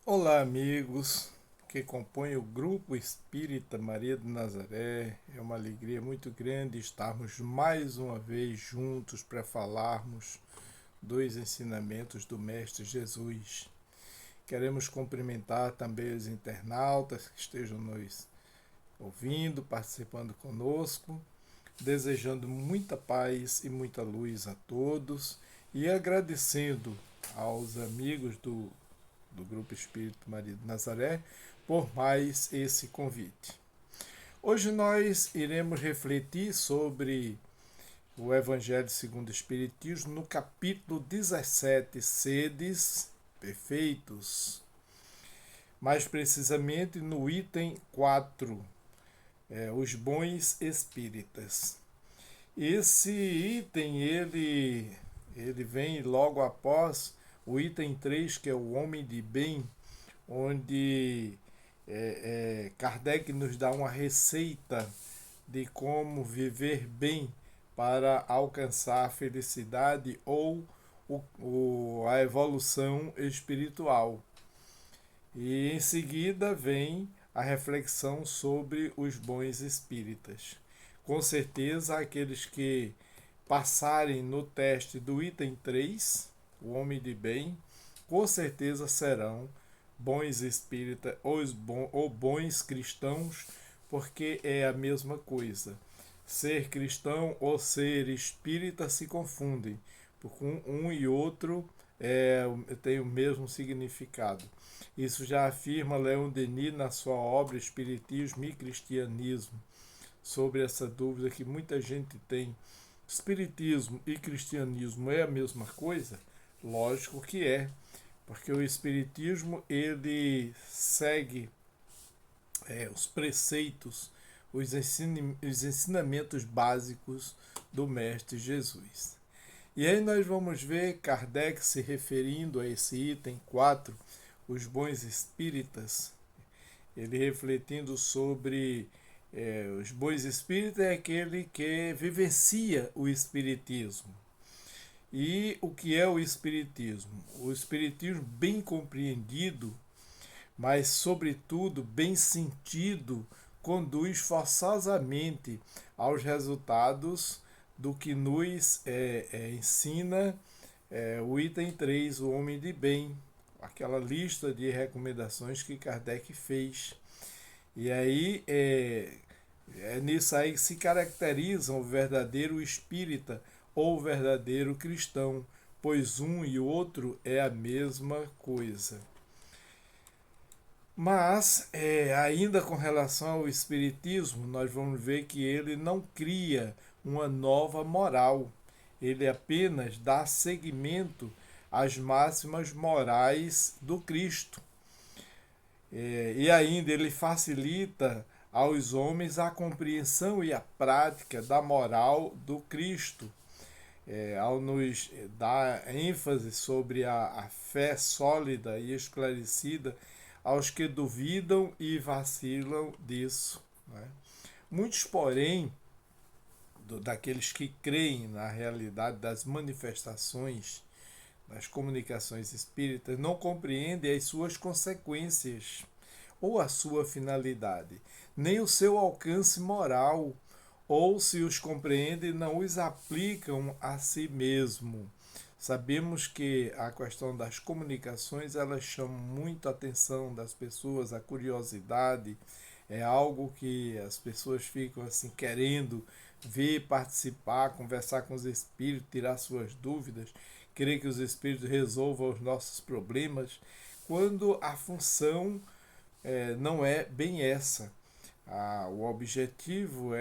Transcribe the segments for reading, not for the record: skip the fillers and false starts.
Olá, amigos que compõem o Grupo Espírita Maria de Nazaré. É uma alegria muito grande estarmos mais uma vez juntos para falarmos dos ensinamentos do Mestre Jesus. Queremos cumprimentar também os internautas que estejam nos ouvindo, participando conosco, desejando muita paz e muita luz a todos e agradecendo aos amigos do Grupo Espírito Maria de Nazaré por mais esse convite. Hoje nós iremos refletir sobre o Evangelho segundo o Espiritismo no capítulo 17, Sedes Perfeitos. Mais precisamente no item 4, os bons espíritas. Esse item ele vem logo após o item 3, que é o homem de bem, onde Kardec nos dá uma receita de como viver bem para alcançar a felicidade ou a evolução espiritual. E em seguida vem a reflexão sobre os bons espíritas. Com certeza, aqueles que passarem no teste do item 3, o homem de bem, com certeza serão bons espíritas ou bons cristãos, porque é a mesma coisa. Ser cristão ou ser espírita se confundem, porque um e outro tem o mesmo significado. Isso já afirma Leon Denis na sua obra Espiritismo e Cristianismo, sobre essa dúvida que muita gente tem. Espiritismo e cristianismo é a mesma coisa? Lógico que é, porque o espiritismo ele segue os preceitos, os ensinamentos básicos do Mestre Jesus. E aí nós vamos ver Kardec se referindo a esse item 4, os bons espíritas, ele refletindo sobre os bons espíritas é aquele que vivencia o espiritismo. E o que é o espiritismo? O espiritismo bem compreendido, mas sobretudo bem sentido, conduz forçosamente aos resultados do que nos ensina o item 3, o homem de bem, aquela lista de recomendações que Kardec fez. E aí nisso aí que se caracterizam o verdadeiro espírita ou o verdadeiro cristão, pois um e o outro é a mesma coisa. Mas, ainda com relação ao Espiritismo, nós vamos ver que ele não cria uma nova moral, ele apenas dá seguimento às máximas morais do Cristo. E ainda ele facilita aos homens a compreensão e a prática da moral do Cristo, ao nos dar ênfase sobre a fé sólida e esclarecida aos que duvidam e vacilam disso. Né? Muitos, porém, daqueles que creem na realidade das manifestações das comunicações espíritas não compreendem as suas consequências ou a sua finalidade, nem o seu alcance moral, ou se os compreendem, não os aplicam a si mesmo. Sabemos que a questão das comunicações elas chamam muito a atenção das pessoas, a curiosidade é algo que as pessoas ficam assim querendo ver, participar, conversar com os espíritos, tirar suas dúvidas, querer que os espíritos resolvam os nossos problemas, quando a função não é bem essa. O objetivo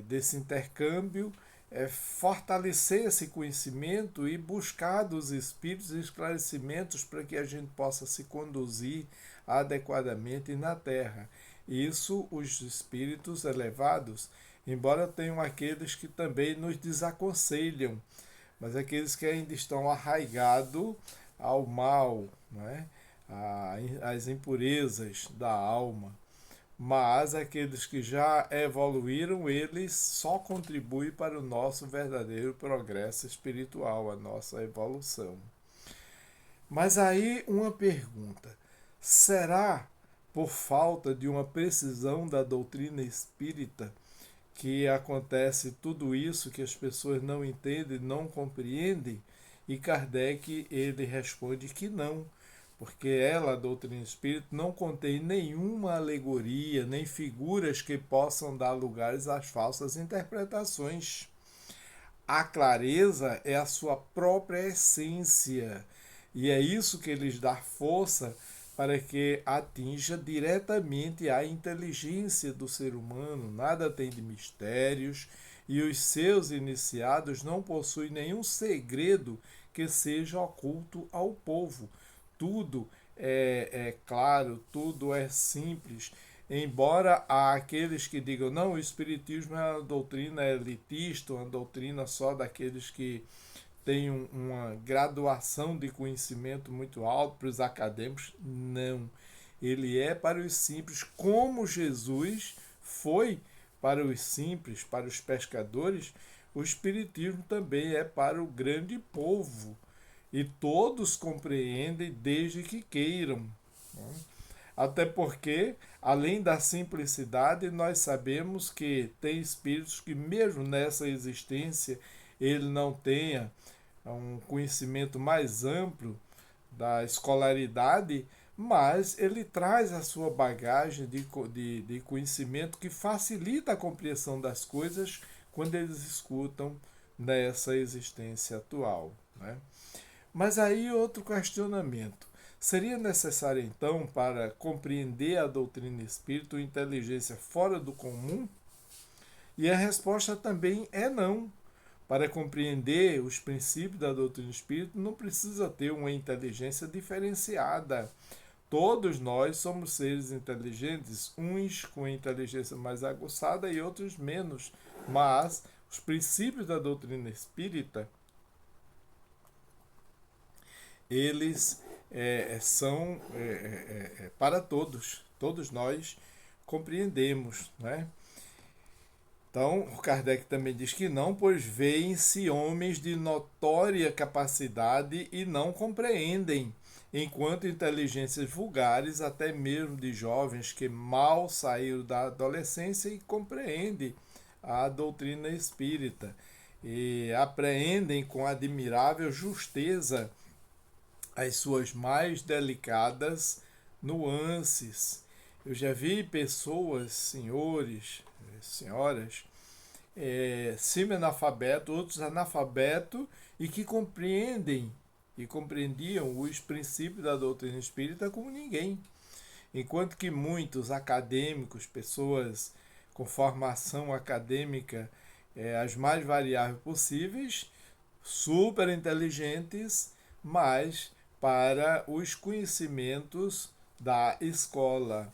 desse intercâmbio é fortalecer esse conhecimento e buscar dos espíritos esclarecimentos para que a gente possa se conduzir adequadamente na Terra. Isso os espíritos elevados, embora tenham aqueles que também nos desaconselham, mas aqueles que ainda estão arraigados ao mal, né? Às impurezas da alma. Mas aqueles que já evoluíram, eles só contribuem para o nosso verdadeiro progresso espiritual, a nossa evolução. Mas aí uma pergunta: Será por falta de uma precisão da doutrina espírita que acontece tudo isso que as pessoas não entendem, não compreendem? E Kardec ele responde que não, porque ela, a doutrina espírita, não contém nenhuma alegoria, nem figuras que possam dar lugares às falsas interpretações. A clareza é a sua própria essência, e é isso que lhes dá força para que atinja diretamente a inteligência do ser humano. Nada tem de mistérios, e os seus iniciados não possuem nenhum segredo que seja oculto ao povo. Tudo é claro, tudo é simples. Embora há aqueles que digam, não, o Espiritismo é uma doutrina elitista, uma doutrina só daqueles que têm uma graduação de conhecimento muito alto, para os acadêmicos, não. Ele é para os simples, como Jesus foi para os simples, para os pescadores. O Espiritismo também é para o grande povo, e todos compreendem desde que queiram. Até porque, além da simplicidade, nós sabemos que tem espíritos que, mesmo nessa existência, ele não tenha um conhecimento mais amplo da escolaridade, mas ele traz a sua bagagem de conhecimento que facilita a compreensão das coisas quando eles escutam nessa existência atual, né? Mas aí outro questionamento. Seria necessário, então, para compreender a doutrina espírita, uma inteligência fora do comum? E a resposta também é não. Para compreender os princípios da doutrina espírita, não precisa ter uma inteligência diferenciada. Todos nós somos seres inteligentes, uns com inteligência mais aguçada e outros menos. Mas os princípios da doutrina espírita, eles são para todos. Todos nós compreendemos, né? Então, o Kardec também diz que não, pois veem-se homens de notória capacidade e não compreendem, enquanto inteligências vulgares, até mesmo de jovens que mal saíram da adolescência e compreendem a doutrina espírita e apreendem com admirável justeza as suas mais delicadas nuances. Eu já vi pessoas, senhores, senhoras, semi-analfabetos, outros analfabetos, e que compreendem e compreendiam os princípios da doutrina espírita como ninguém. Enquanto que muitos acadêmicos, pessoas com formação acadêmica as mais variáveis possíveis, super inteligentes, mas para os conhecimentos da escola,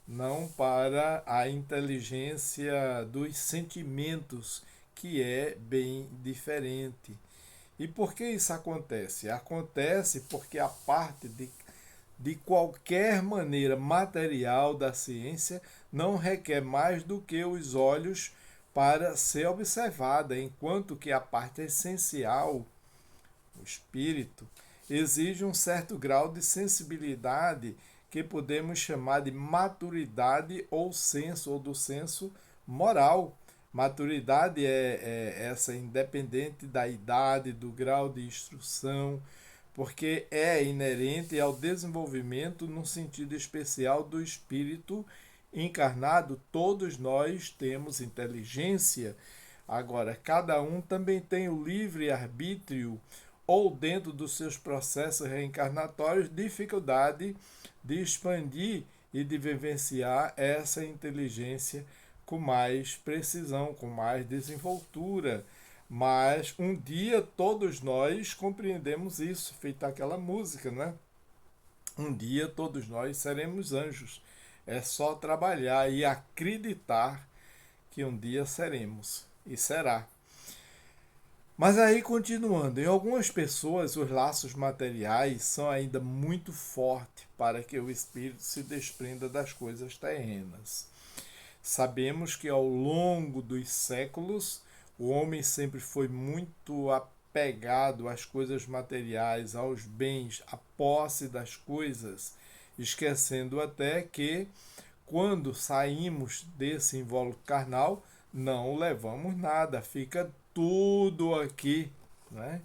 não para a inteligência dos sentimentos, que é bem diferente. E por que isso acontece? Acontece porque a parte de qualquer maneira material da ciência não requer mais do que os olhos para ser observada, enquanto que a parte essencial, o espírito, exige um certo grau de sensibilidade que podemos chamar de maturidade ou senso, ou do senso moral. Maturidade é essa, independente da idade, do grau de instrução, porque é inerente ao desenvolvimento, no sentido especial, do espírito encarnado. Todos nós temos inteligência. Agora, cada um também tem o livre arbítrio, ou dentro dos seus processos reencarnatórios, dificuldade de expandir e de vivenciar essa inteligência com mais precisão, com mais desenvoltura. Mas um dia todos nós compreendemos isso, feita aquela música, né? Um dia todos nós seremos anjos. É só trabalhar e acreditar que um dia seremos. E será. Mas aí, continuando, em algumas pessoas os laços materiais são ainda muito fortes para que o espírito se desprenda das coisas terrenas. Sabemos que ao longo dos séculos o homem sempre foi muito apegado às coisas materiais, aos bens, à posse das coisas. esquecendo até que quando saímos desse invólucro carnal, não levamos nada, fica tudo aqui, né?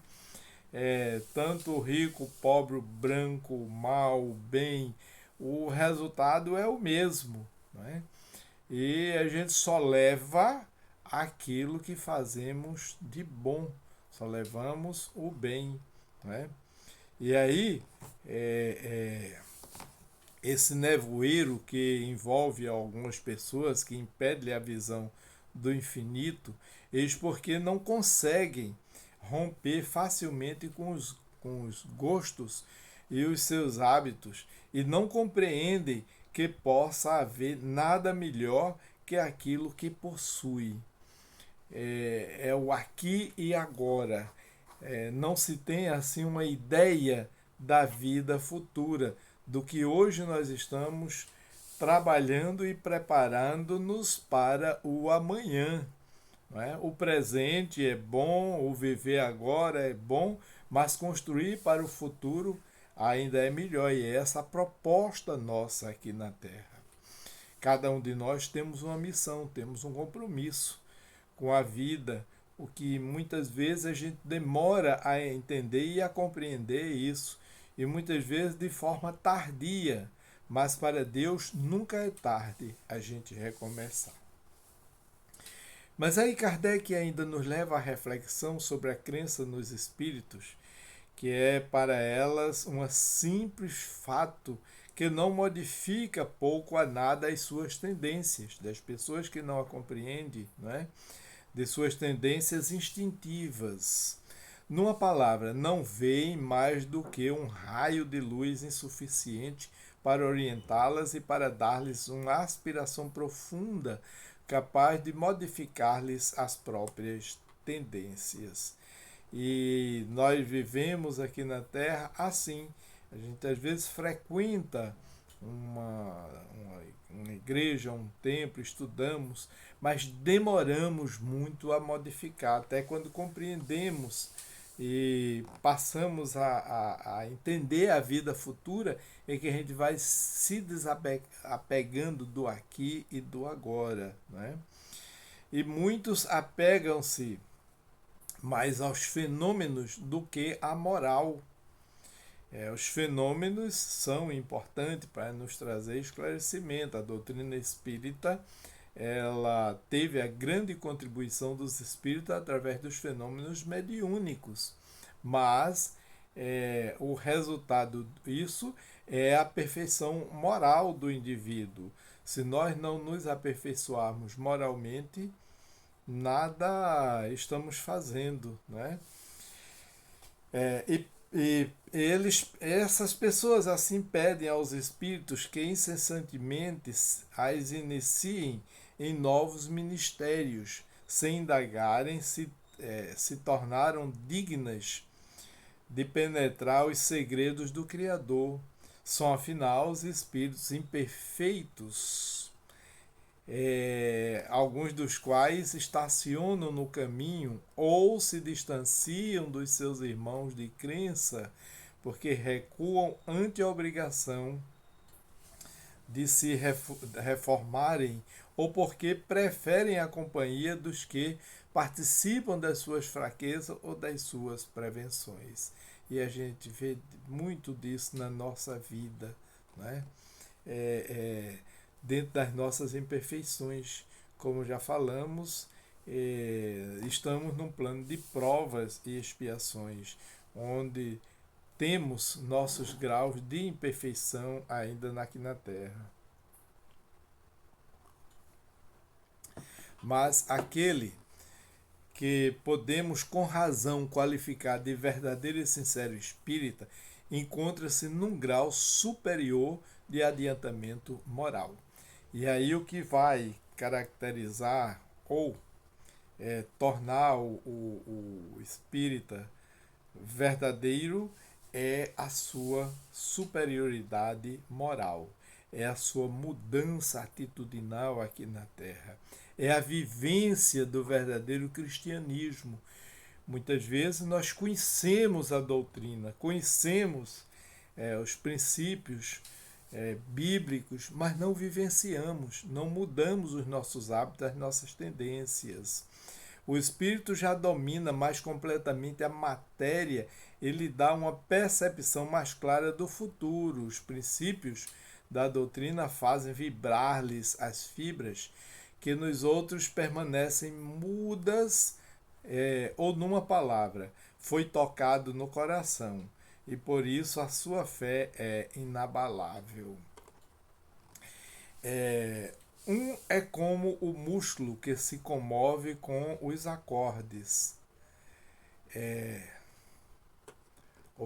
Tanto rico, pobre, branco, mal, bem, o resultado é o mesmo, né? E a gente só leva aquilo que fazemos de bom, só levamos o bem, né? E aí, é, esse nevoeiro que envolve algumas pessoas, que impede a visão do infinito, eles porque não conseguem romper facilmente com os gostos e os seus hábitos e não compreendem que possa haver nada melhor que aquilo que possui. É o aqui e agora. Não se tem assim uma ideia da vida futura, do que hoje nós estamos trabalhando e preparando-nos para o amanhã. Não é? O presente é bom, o viver agora é bom, mas construir para o futuro ainda é melhor. E é essa a proposta nossa aqui na Terra. Cada um de nós temos uma missão, temos um compromisso com a vida, o que muitas vezes a gente demora a entender e a compreender isso, e muitas vezes de forma tardia, mas para Deus nunca é tarde a gente recomeçar. Mas aí Kardec ainda nos leva à reflexão sobre a crença nos espíritos, que é para elas um simples fato que não modifica pouco a nada as suas tendências, das pessoas que não a compreendem, não é? De suas tendências instintivas. Numa palavra, não veem mais do que um raio de luz insuficiente para orientá-las e para dar-lhes uma aspiração profunda capaz de modificar-lhes as próprias tendências. E nós vivemos aqui na Terra assim. A gente às vezes frequenta uma igreja, um templo, estudamos, mas demoramos muito a modificar, até quando compreendemos e passamos a entender a vida futura, é que a gente vai se desapegando do aqui e do agora. Né? E muitos apegam-se mais aos fenômenos do que à moral. Os fenômenos são importantes para nos trazer esclarecimento. A doutrina espírita ela teve a grande contribuição dos espíritos através dos fenômenos mediúnicos, mas o resultado disso é a perfeição moral do indivíduo. Se nós não nos aperfeiçoarmos moralmente, nada estamos fazendo, né? Essas pessoas assim pedem aos espíritos que incessantemente as iniciem em novos ministérios, sem indagarem se tornaram dignas de penetrar os segredos do Criador. São, afinal, os espíritos imperfeitos, alguns dos quais estacionam no caminho ou se distanciam dos seus irmãos de crença porque recuam ante a obrigação de se reformarem ou porque preferem a companhia dos que participam das suas fraquezas ou das suas prevenções. E a gente vê muito disso na nossa vida, né? Dentro das nossas imperfeições, como já falamos, estamos num plano de provas e expiações, onde temos nossos graus de imperfeição ainda aqui na Terra. Mas aquele que podemos com razão qualificar de verdadeiro e sincero espírita encontra-se num grau superior de adiantamento moral. E aí o que vai caracterizar ou tornar o espírita verdadeiro é a sua superioridade moral, é a sua mudança atitudinal aqui na Terra, é a vivência do verdadeiro cristianismo. Muitas vezes nós conhecemos a doutrina, conhecemos os princípios bíblicos, mas não vivenciamos, não mudamos os nossos hábitos, as nossas tendências. O espírito já domina mais completamente a matéria, ele dá uma percepção mais clara do futuro. Os princípios da doutrina fazem vibrar-lhes as fibras que nos outros permanecem mudas, ou numa palavra, foi tocado no coração, e por isso a sua fé é inabalável. Um é como o músculo que se comove com os acordes.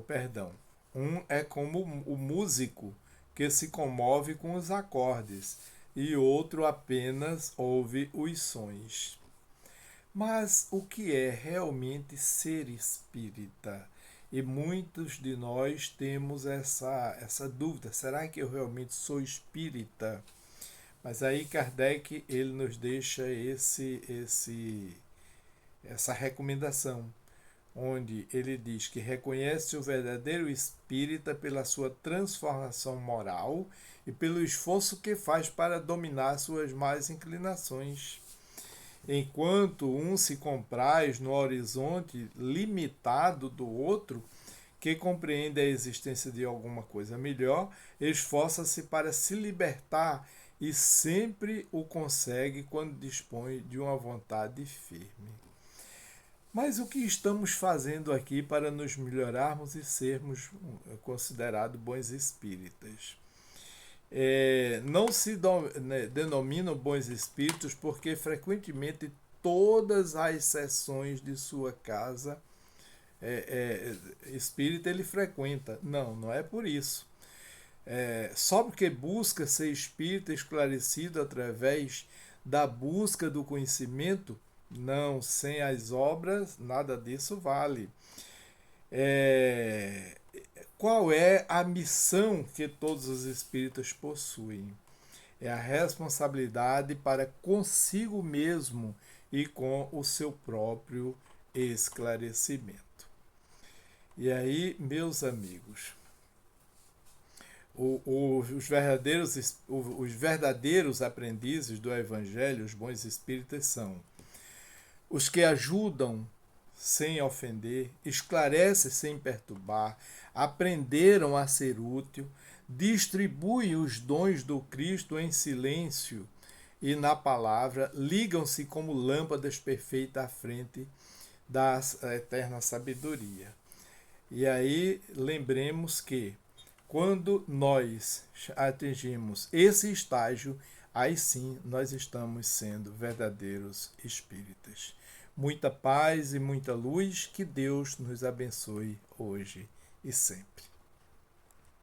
Perdão. Um é como o músico que se comove com os acordes, e outro apenas ouve os sons. Mas o que é realmente ser espírita? E muitos de nós temos essa dúvida: será que eu realmente sou espírita? Mas aí Kardec ele nos deixa essa recomendação, onde ele diz que reconhece o verdadeiro espírita pela sua transformação moral e pelo esforço que faz para dominar suas más inclinações. Enquanto um se compraz no horizonte limitado do outro, que compreende a existência de alguma coisa melhor, esforça-se para se libertar e sempre o consegue quando dispõe de uma vontade firme. Mas o que estamos fazendo aqui para nos melhorarmos e sermos considerados bons espíritas? Não se denominam bons espíritos porque frequentemente todas as sessões de sua casa espírita ele frequenta. Não, não é por isso. Só porque busca ser espírita esclarecido através da busca do conhecimento, não, sem as obras nada disso vale. Qual é a missão que todos os espíritas possuem? É a responsabilidade para consigo mesmo e com o seu próprio esclarecimento. E aí, meus amigos, os verdadeiros aprendizes do Evangelho, os bons espíritas, são os que ajudam sem ofender, esclarecem sem perturbar, aprenderam a ser útil, distribuem os dons do Cristo em silêncio e na palavra, ligam-se como lâmpadas perfeitas à frente da eterna sabedoria. E aí lembremos que quando nós atingimos esse estágio, aí sim nós estamos sendo verdadeiros espíritas. Muita paz e muita luz, que Deus nos abençoe hoje e sempre.